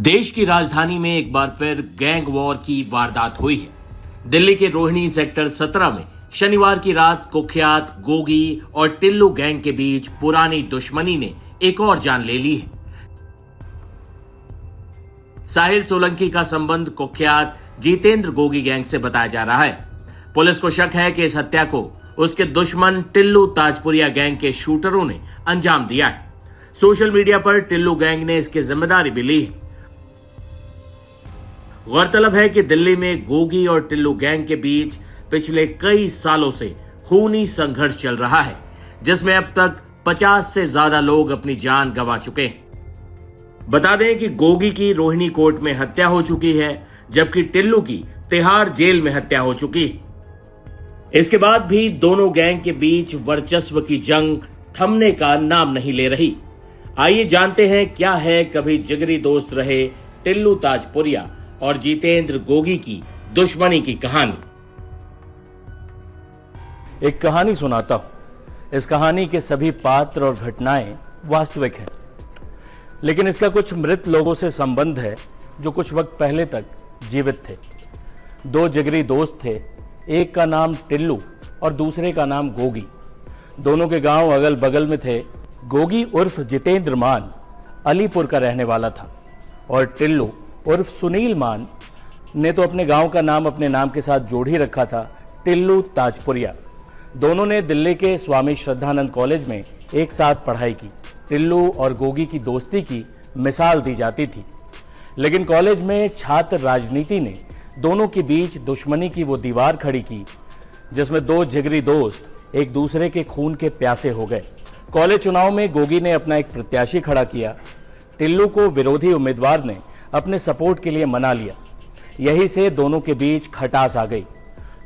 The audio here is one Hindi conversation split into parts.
देश की राजधानी में एक बार फिर गैंग वॉर की वारदात हुई है। दिल्ली के रोहिणी सेक्टर 17 में शनिवार की रात कुख्यात गोगी और टिल्लू गैंग के बीच पुरानी दुश्मनी ने एक और जान ले ली है। साहिल सोलंकी का संबंध कुख्यात जितेंद्र गोगी गैंग से बताया जा रहा है। पुलिस को शक है कि इस हत्या को उसके दुश्मन टिल्लू ताजपुरिया गैंग के शूटरों ने अंजाम दिया है। सोशल मीडिया पर टिल्लू गैंग ने इसकी जिम्मेदारी भी ली है। गौरतलब है कि दिल्ली में गोगी और टिल्लू गैंग के बीच पिछले कई सालों से खूनी संघर्ष चल रहा है, जिसमें अब तक 50 से ज्यादा लोग अपनी जान गंवा चुके हैं। बता दें कि गोगी की रोहिणी कोर्ट में हत्या हो चुकी है, जबकि टिल्लू की तिहाड़ जेल में हत्या हो चुकी है। इसके बाद भी दोनों गैंग के बीच वर्चस्व की जंग थमने का नाम नहीं ले रही। आइए जानते हैं क्या है कभी जिगरी दोस्त रहे टिल्लू ताजपुरिया और जितेंद्र गोगी की दुश्मनी की कहानी। एक कहानी सुनाता हूं। इस कहानी के सभी पात्र और घटनाएं वास्तविक हैं, लेकिन इसका कुछ मृत लोगों से संबंध है जो कुछ वक्त पहले तक जीवित थे। दो जिगरी दोस्त थे, एक का नाम टिल्लू और दूसरे का नाम गोगी। दोनों के गांव अगल बगल में थे। गोगी उर्फ जितेंद्र मान अलीपुर का रहने वाला था और टिल्लू उर्फ सुनील मान ने तो अपने गांव का नाम अपने नाम के साथ जोड़ ही रखा था, टिल्लू ताजपुरिया। दोनों ने दिल्ली के स्वामी श्रद्धानंद कॉलेज में एक साथ पढ़ाई की। टिल्लू और गोगी की दोस्ती की मिसाल दी जाती थी, लेकिन कॉलेज में छात्र राजनीति ने दोनों के बीच दुश्मनी की वो दीवार खड़ी की, जिसमें दो जिगरी दोस्त एक दूसरे के खून के प्यासे हो गए। कॉलेज चुनाव में गोगी ने अपना एक प्रत्याशी खड़ा किया। टिल्लू को विरोधी उम्मीदवार ने अपने सपोर्ट के लिए मना लिया। यही से दोनों के बीच खटास आ गई।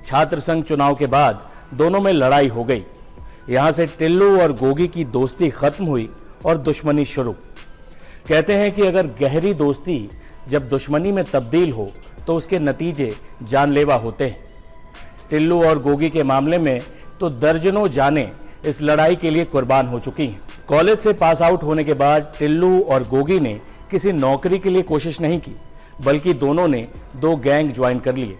छात्र संघ चुनाव के बाद दोनों में लड़ाई हो गई। यहां से टिल्लू और गोगी की दोस्ती खत्म हुई और दुश्मनी शुरू। कहते हैं कि अगर गहरी दोस्ती जब दुश्मनी में तब्दील हो तो उसके नतीजे जानलेवा होते हैं। टिल्लू और गोगी के मामले में तो दर्जनों जानें इस लड़ाई के लिए कुर्बान हो चुकी हैं। कॉलेज से पास आउट होने के बाद टिल्लू और गोगी ने किसी नौकरी के लिए कोशिश नहीं की, बल्कि दोनों ने दो गैंग ज्वाइन कर लिए।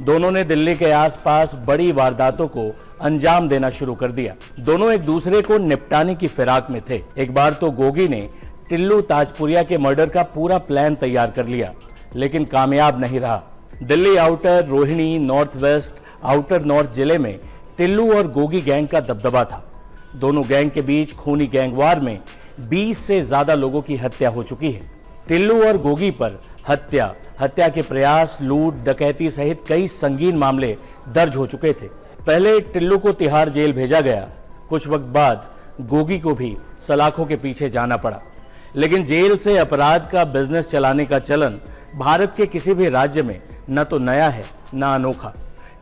दोनों ने दिल्ली के आसपास बड़ी वारदातों को अंजाम देना शुरू कर दिया। दोनों एक दूसरे को निपटाने की फिराक में थे। एक बार तो गोगी ने टिल्लू ताजपुरिया के मर्डर का पूरा प्लान तैयार कर लिया, लेकिन कामयाब नहीं रहा। Delhi outer, Rohini, north west, outer north जिले में टिल्लू और गोगी गैंग का दबदबा था। दोनों गैंग के बीच खूनी गैंगवार में 20 से ज्यादा लोगों की हत्या हो चुकी है। टिल्लू और गोगी पर हत्या के प्रयास, लूट, डकैती सहित कई संगीन मामले दर्ज हो चुके थे। पहले टिल्लू को तिहाड़ जेल भेजा गया। कुछ वक्त बाद गोगी को भी सलाखों के पीछे जाना पड़ा, लेकिन जेल से अपराध का बिजनेस चलाने का चलन भारत के किसी भी राज्य में न तो नया है न अनोखा।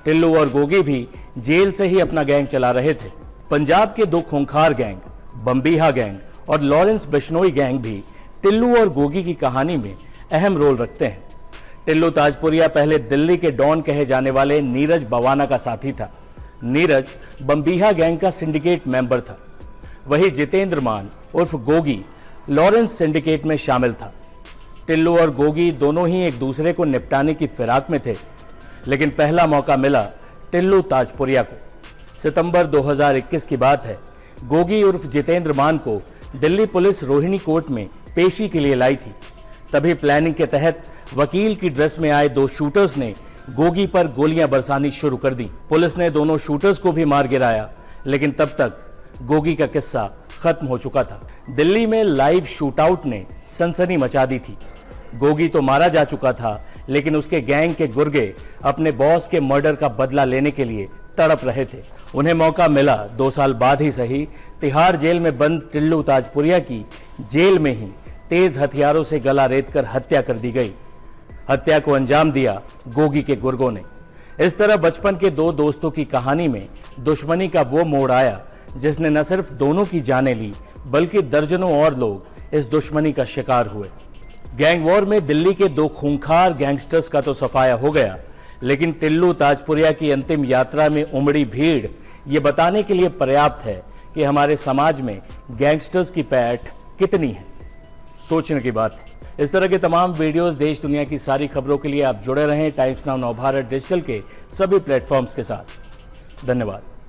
टिल्लू और गोगी भी जेल से ही अपना गैंग चला रहे थे। पंजाब के दो खूंखार गैंग, बम्बीहा गैंग और लॉरेंस बिश्नोई गैंग भी टिल्लू और गोगी की कहानी में अहम रोल रखते हैं। टिल्लू ताजपुरिया पहले दिल्ली के डॉन कहे जाने वाले नीरज बवाना का साथी था। नीरज बम्बीहा गैंग का सिंडिकेट मेंबर था। वही जितेंद्र मान उर्फ गोगी लॉरेंस सिंडिकेट में शामिल था। टिल्लू और गोगी दोनों ही एक दूसरे को निपटाने की फिराक में थे, लेकिन पहला मौका मिला टिल्लू ताजपुरिया को। सितंबर 2021 की बात है। गोगी उर्फ जितेंद्र मान को दिल्ली पुलिस रोहिणी कोर्ट में पेशी के लिए लाई थी। तभी प्लानिंग के तहत वकील की ड्रेस में आए दो शूटर्स ने गोगी पर गोलियां बरसानी शुरू कर दी। पुलिस ने दोनों शूटर्स को भी मार गिराया, लेकिन तब तक गोगी का किस्सा खत्म हो चुका था। दिल्ली में लाइव शूटआउट ने सनसनी मचा दी थी। गोगी तो मारा जा चुका था, लेकिन उसके गैंग के गुर्गे अपने बॉस के मर्डर का बदला लेने के लिए तड़प रहे थे। उन्हें मौका मिला 2 साल बाद ही सही, तिहाड़ जेल में बंद टिल्लू ताजपुरिया की जेल में ही तेज हथियारों से गला रेतकर हत्या कर दी गई। हत्या को अंजाम दिया गोगी के गुर्गों ने। इस तरह बचपन के दो दोस्तों की कहानी में दुश्मनी का वो मोड़ आया जिसने न सिर्फ दोनों की जानें ली, बल्कि दर्जनों और लोग इस दुश्मनी का शिकार हुए। गैंग वॉर में दिल्ली के दो खूंखार गैंगस्टर्स का तो सफाया हो गया, लेकिन टिल्लू ताजपुरिया की अंतिम यात्रा में उमड़ी भीड़ ये बताने के लिए पर्याप्त है कि हमारे समाज में गैंगस्टर्स की पैठ कितनी है। सोचने की बात है। इस तरह के तमाम वीडियोस, देश दुनिया की सारी खबरों के लिए आप जुड़े रहें टाइम्स नाउ नवभारत डिजिटल के सभी प्लेटफॉर्म्स के साथ। धन्यवाद।